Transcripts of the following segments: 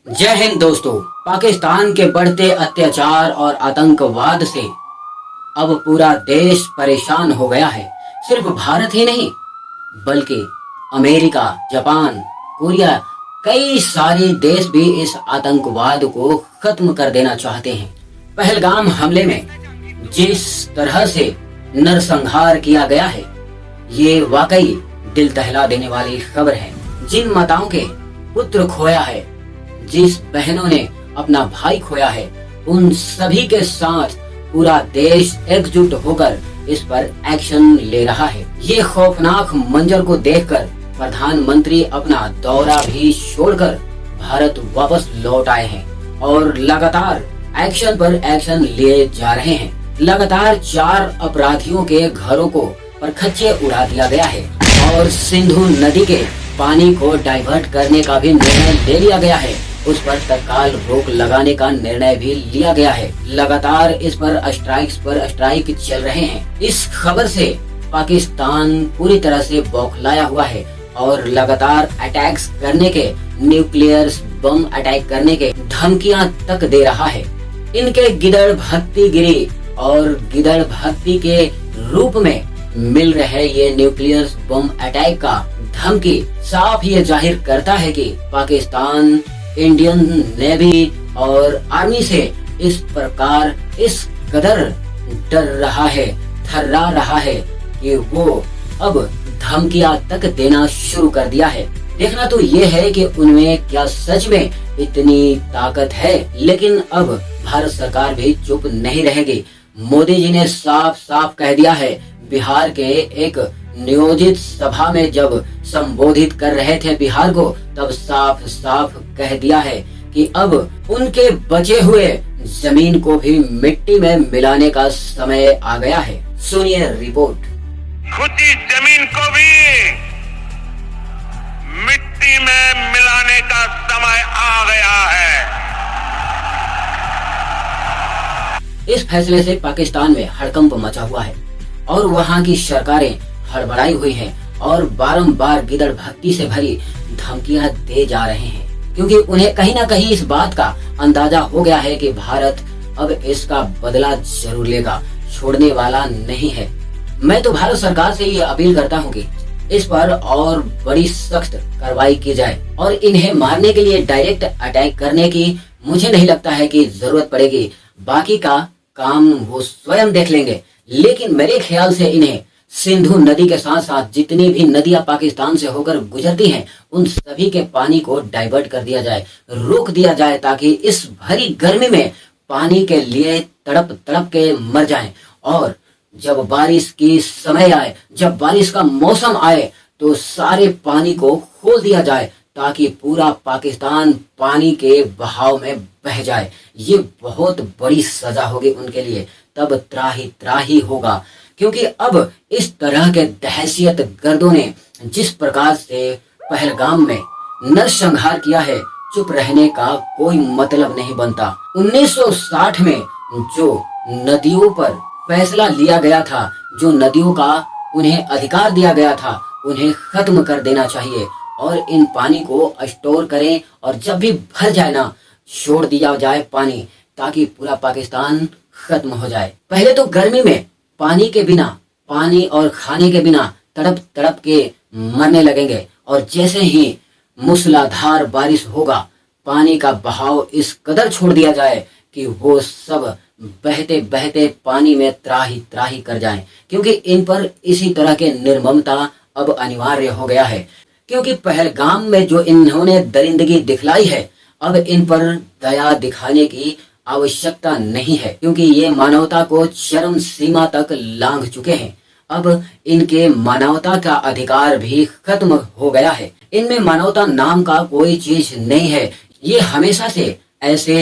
जय हिंद दोस्तों। पाकिस्तान के बढ़ते अत्याचार और आतंकवाद से अब पूरा देश परेशान हो गया है। सिर्फ भारत ही नहीं बल्कि अमेरिका, जापान, कोरिया, कई सारे देश भी इस आतंकवाद को खत्म कर देना चाहते हैं। पहलगाम हमले में जिस तरह से नरसंहार किया गया है, ये वाकई दिल दहला देने वाली खबर है। जिन माताओं के पुत्र खोया है, जिस बहनों ने अपना भाई खोया है, उन सभी के साथ पूरा देश एकजुट होकर इस पर एक्शन ले रहा है। ये खौफनाक मंजर को देखकर प्रधानमंत्री अपना दौरा भी छोड़कर भारत वापस लौट आए हैं और लगातार एक्शन पर एक्शन लिए जा रहे हैं। लगातार 4 अपराधियों के घरों को परखच्चे उड़ा दिया गया है और सिंधु नदी के पानी को डाइवर्ट करने का भी निर्णय ले लिया गया है। उस पर तत्काल रोक लगाने का निर्णय भी लिया गया है। लगातार इस पर स्ट्राइक चल रहे हैं। इस खबर से पाकिस्तान पूरी तरह से बौखलाया हुआ है और लगातार अटैक्स करने के, न्यूक्लियर बम अटैक करने के धमकियां तक दे रहा है। इनके गिदड़ भक्ति गिरी और गिदड़ भक्ति के रूप में मिल रहे ये न्यूक्लियर बम अटैक का धमकी साफ ये जाहिर करता है कि पाकिस्तान इंडियन नेवी और आर्मी से इस प्रकार इस कदर डर रहा है, थर्रा रहा है कि वो अब धमकियां तक देना शुरू कर दिया है। देखना तो ये है कि उनमें क्या सच में इतनी ताकत है। लेकिन अब भारत सरकार भी चुप नहीं रहेगी। मोदी जी ने साफ साफ कह दिया है, बिहार के एक नियोजित सभा में जब संबोधित कर रहे थे बिहार को, तब साफ साफ कह दिया है कि अब उनके बचे हुए जमीन को भी मिट्टी में मिलाने का समय आ गया है। सुनिए रिपोर्ट। खुद की जमीन को भी मिट्टी में मिलाने का समय आ गया है। इस फैसले से पाकिस्तान में हड़कंप मचा हुआ है और वहाँ की सरकारें हड़बड़ाई हुई हैं और बारंबार गिदड़ भक्ति से भरी धमकियां दे जा रहे हैं, क्योंकि उन्हें कहीं ना कहीं इस बात का अंदाजा हो गया है कि भारत अब इसका बदला जरूर लेगा, छोड़ने वाला नहीं है। मैं तो भारत सरकार से ये अपील करता हूँ कि इस पर और बड़ी सख्त कार्रवाई की जाए और इन्हें मारने के लिए डायरेक्ट अटैक करने की मुझे नहीं लगता है कि जरूरत पड़ेगी। बाकी का काम वो स्वयं देख लेंगे। लेकिन मेरे ख्याल से इन्हें सिंधु नदी के साथ साथ जितनी भी नदियां पाकिस्तान से होकर गुजरती हैं, उन सभी के पानी को डाइवर्ट कर दिया जाए, रोक दिया जाए, ताकि इस भरी गर्मी में पानी के लिए तड़प तड़प के मर जाएं। और जब बारिश की समय आए, जब बारिश का मौसम आए, तो सारे पानी को खोल दिया जाए ताकि पूरा पाकिस्तान पानी के बहाव में बह जाए। ये बहुत बड़ी सजा होगी उनके लिए। तब त्राही त्राही होगा, क्योंकि अब इस तरह के दहशत गर्दों ने जिस प्रकार से पहलगाम में नरसंहार किया है, चुप रहने का कोई मतलब नहीं बनता। 1960 में जो नदियों पर फैसला लिया गया था, जो नदियों का उन्हें अधिकार दिया गया था, उन्हें खत्म कर देना चाहिए और इन पानी को स्टोर करें और जब भी भर जाए ना, छोड़ दिया जाए पानी, ताकि पूरा पाकिस्तान खत्म हो जाए। पहले तो गर्मी में पानी के बिना, पानी और खाने के बिना तड़प तड़प के मरने लगेंगे और जैसे ही मूसलाधार बारिश होगा, पानी का बहाव इस कदर छोड़ दिया जाए कि वो सब बहते बहते पानी में त्राही त्राही कर जाएं। क्योंकि इन पर इसी तरह के निर्ममता अब अनिवार्य हो गया है। क्योंकि पहलगाम में जो इन्होंने दरिंदगी दिखलाई है, अब इन पर दया दिखाने की आवश्यकता नहीं है, क्योंकि ये मानवता को चरम सीमा तक लांघ चुके हैं। अब इनके मानवता का अधिकार भी खत्म हो गया है। इनमें मानवता नाम का कोई चीज नहीं है। ये हमेशा से ऐसे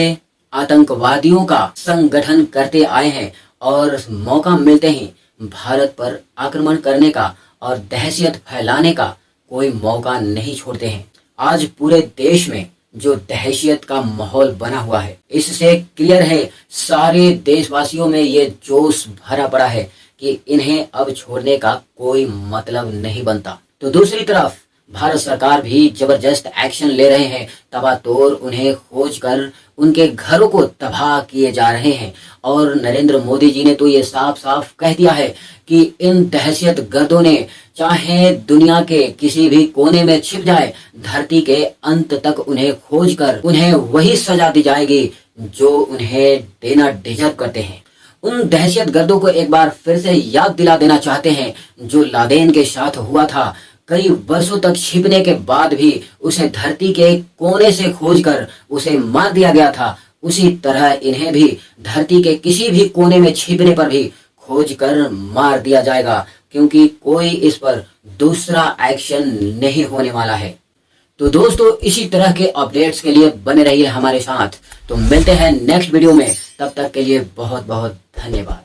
आतंकवादियों का संगठन करते आए हैं और मौका मिलते ही भारत पर आक्रमण करने का और दहशत फैलाने का कोई मौका नहीं छोड़ते हैं। आज पूरे देश में जो दहशत का माहौल बना हुआ है, इससे क्लियर है, सारे देशवासियों में ये जोश भरा पड़ा है कि इन्हें अब छोड़ने का कोई मतलब नहीं बनता। तो दूसरी तरफ भारत सरकार भी जबरदस्त एक्शन ले रहे हैं। तबातोड़ उन्हें खोज कर उनके घरों को तबाह किए जा रहे हैं। और नरेंद्र मोदी जी ने तो ये साफ साफ कह दिया है कि इन दहशत गर्दों ने चाहे दुनिया के किसी भी कोने में छिप जाए, धरती के अंत तक उन्हें खोज कर उन्हें वही सजा दी जाएगी जो उन्हें देना डिजर्व करते हैं। उन दहशत गर्दों को एक बार फिर से याद दिला देना चाहते हैं जो लादेन के साथ हुआ था। कई वर्षों तक छिपने के बाद भी उसे धरती के कोने से खोजकर उसे मार दिया गया था। उसी तरह इन्हें भी धरती के किसी भी कोने में छिपने पर भी खोज कर मार दिया जाएगा, क्योंकि कोई इस पर दूसरा एक्शन नहीं होने वाला है। तो दोस्तों, इसी तरह के अपडेट्स के लिए बने रहिए हमारे साथ। तो मिलते हैं नेक्स्ट वीडियो में, तब तक के लिए बहुत बहुत धन्यवाद।